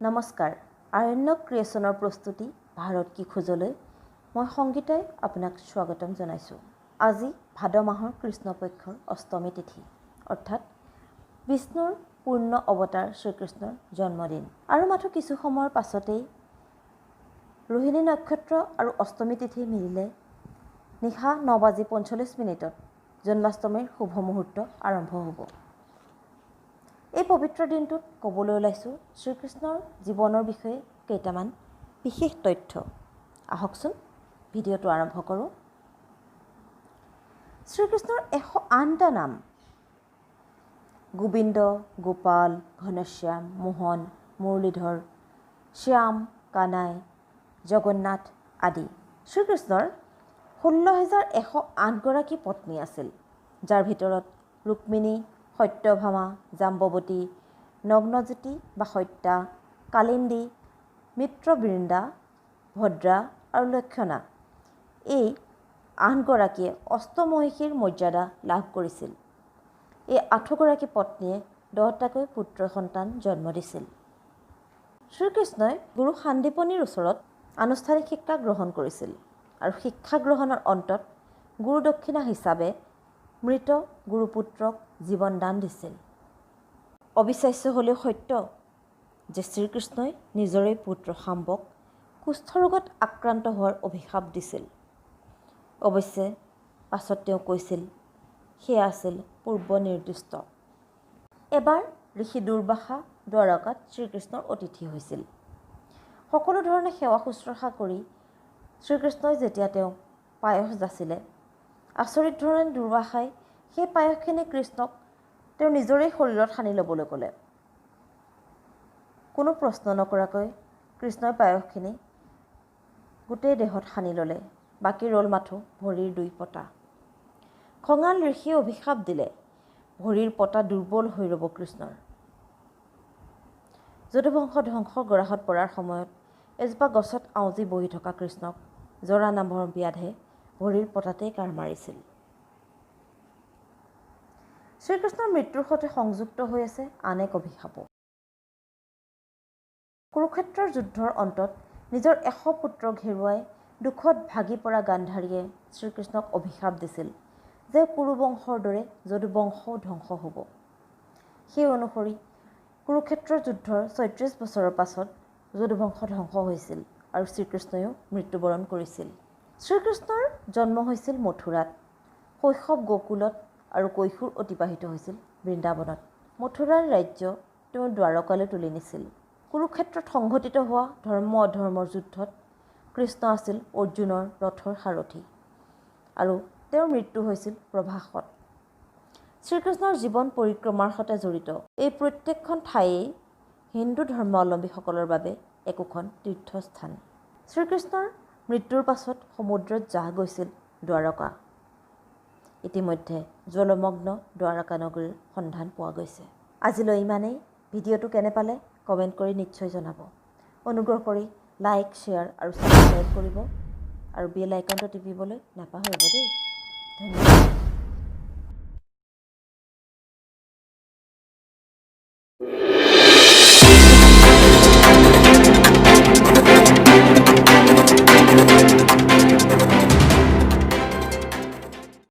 নমস্কাৰ আৰণ্যক ক্ৰিয়েশ্যনৰ প্ৰস্তুতি ভাৰত কি খোজলৈ মই সংগীতাই আপোনাক স্বাগতম জনাইছোঁ। আজি ভাদ মাহৰ কৃষ্ণপক্ষৰ অষ্টমী তিথি অৰ্থাৎ বিষ্ণুৰ পূৰ্ণ অৱতাৰ শ্ৰীকৃষ্ণৰ জন্মদিন আৰু মাথো কিছু সময়ৰ পাছতেই ৰোহিণী নক্ষত্ৰ আৰু অষ্টমী তিথি মিলিলে নিশা 9:45 জন্মাষ্টমীৰ শুভ মুহূৰ্ত আৰম্ভ হ'ব। এই পবিত্ৰ দিনটোত ক'বলৈ ওলাইছোঁ শ্ৰীকৃষ্ণৰ জীৱনৰ বিষয়ে কেইটামান বিশেষ তথ্য। আহকচোন ভিডিঅ'টো আৰম্ভ কৰোঁ। শ্ৰীকৃষ্ণৰ 108টা নাম গোবিন্দ, গোপাল, ঘনশ্যাম, মোহন, মুৰলীধৰ, শ্যাম, কানাই, জগন্নাথ আদি। শ্ৰীকৃষ্ণৰ 16,108গৰাকী পত্নী আছিল, যাৰ ভিতৰত ৰুক্মিণী, সত্যভামা, জাম্বৱতী, নগ্নজ্যোতি বা সত্যা, কালিন্দী, মিত্ৰবৃন্দা, ভদ্ৰা আৰু লক্ষণা এই 8গৰাকীয়ে অষ্টমহিষীৰ মৰ্যাদা লাভ কৰিছিল। এই 8গৰাকী পত্নীয়ে 10টাকৈ পুত্ৰ সন্তান জন্ম দিছিল। শ্ৰীকৃষ্ণই গুৰু সান্দীপনীৰ ওচৰত আনুষ্ঠানিক শিক্ষা গ্ৰহণ কৰিছিল আৰু শিক্ষা গ্ৰহণৰ অন্তত গুৰু দক্ষিণা হিচাপে মৃত গুৰুপুত্ৰক জীৱন দান দিছিল। অবিশ্বাস্য হ'লেও সত্য যে শ্ৰীকৃষ্ণই নিজৰে পুত্ৰ শাম্বক কুষ্ঠৰোগত আক্ৰান্ত হোৱাৰ অভিশাপ দিছিল। অৱশ্যে পাছত তেওঁ কৈছিল সেয়া আছিল পূৰ্ব নিৰ্দিষ্ট। এবাৰ ঋষি দুৰ্বাসা দ্বাৰকাত শ্ৰীকৃষ্ণৰ অতিথি হৈছিল। সকলো ধৰণে সেৱা শুশ্ৰূষা কৰি শ্ৰীকৃষ্ণই যেতিয়া তেওঁক পায়স যাচিলে, আচৰিত ধৰণে দুৰ্বাসাই সেই পায়সখিনি কৃষ্ণক তেওঁ নিজৰেই শৰীৰত সানি ল'বলৈ ক'লে। কোনো প্ৰশ্ন নকৰাকৈ কৃষ্ণই পায়সখিনি গোটেই দেহত সানি ল'লে, বাকী ৰ'ল মাথো ভৰিৰ 2 পতা। খঙাল ঋষিয়ে অভিশাপ দিলে ভৰিৰ পতা দুৰ্বল হৈ ৰ'ব কৃষ্ণৰ। যদুবংশ ধ্বংসৰ গৰাহত পৰাৰ সময়ত এজোপা গছত আউজি বহি থকা কৃষ্ণক জৰা নামৰ ব্যাধে ভৰিৰ পতাতেই কাঢ় মাৰিছিল। শ্ৰীকৃষ্ণৰ মৃত্যুৰ সৈতে সংযুক্ত হৈ আছে আন এক অভিশাপো। কুৰুক্ষেত্ৰৰ যুদ্ধৰ অন্তত নিজৰ 100 পুত্ৰক হেৰুৱাই দুখত ভাগি পৰা গান্ধাৰীয়ে শ্ৰীকৃষ্ণক অভিশাপ দিছিল যে কুৰুবংশৰ দৰে যদুবংশও ধ্বংস হ'ব। সেই অনুসৰি কুৰুক্ষেত্ৰৰ যুদ্ধৰ 34 বছৰৰ পাছত যদুবংশ ধ্বংস হৈছিল আৰু শ্ৰীকৃষ্ণয়ো মৃত্যুবৰণ কৰিছিল। শ্ৰীকৃষ্ণৰ জন্ম হৈছিল মথুৰাত, শৈশৱ গোকুলত আৰু কৈশোৰ অতিবাহিত হৈছিল বৃন্দাবনত। মথুৰাৰ ৰাজ্য তেওঁ দ্বাৰকালৈ তুলি নিছিল। কুৰুক্ষেত্ৰত সংঘটিত হোৱা ধৰ্ম অধৰ্মৰ যুদ্ধত কৃষ্ণ আছিল অৰ্জুনৰ ৰথৰ সাৰথি আৰু তেওঁৰ মৃত্যু হৈছিল প্ৰভাসত। শ্ৰীকৃষ্ণৰ জীৱন পৰিক্ৰমাৰ সৈতে জড়িত এই প্ৰত্যেকখন ঠায়েই হিন্দু ধৰ্মাৱলম্বীসকলৰ বাবে একোখন তীৰ্থস্থান। শ্ৰীকৃষ্ণৰ মৃত্যুৰ পাছত সমুদ্ৰত জাহ গৈছিল দ্বাৰকা। ইতিমধ্যে জলমগ্ন দ্বাৰকা নগৰীৰ সন্ধান পোৱা গৈছে। আজিলৈ ইমানেই। ভিডিঅ'টো কেনে পালে কমেণ্ট কৰি নিশ্চয় জনাব। অনুগ্ৰহ কৰি লাইক, শ্বেয়াৰ আৰু ছাবস্ক্ৰাইব কৰিব আৰু বেল আইকনটো টিপিবলৈ নাপাহৰিব দেই। ধন্যবাদ।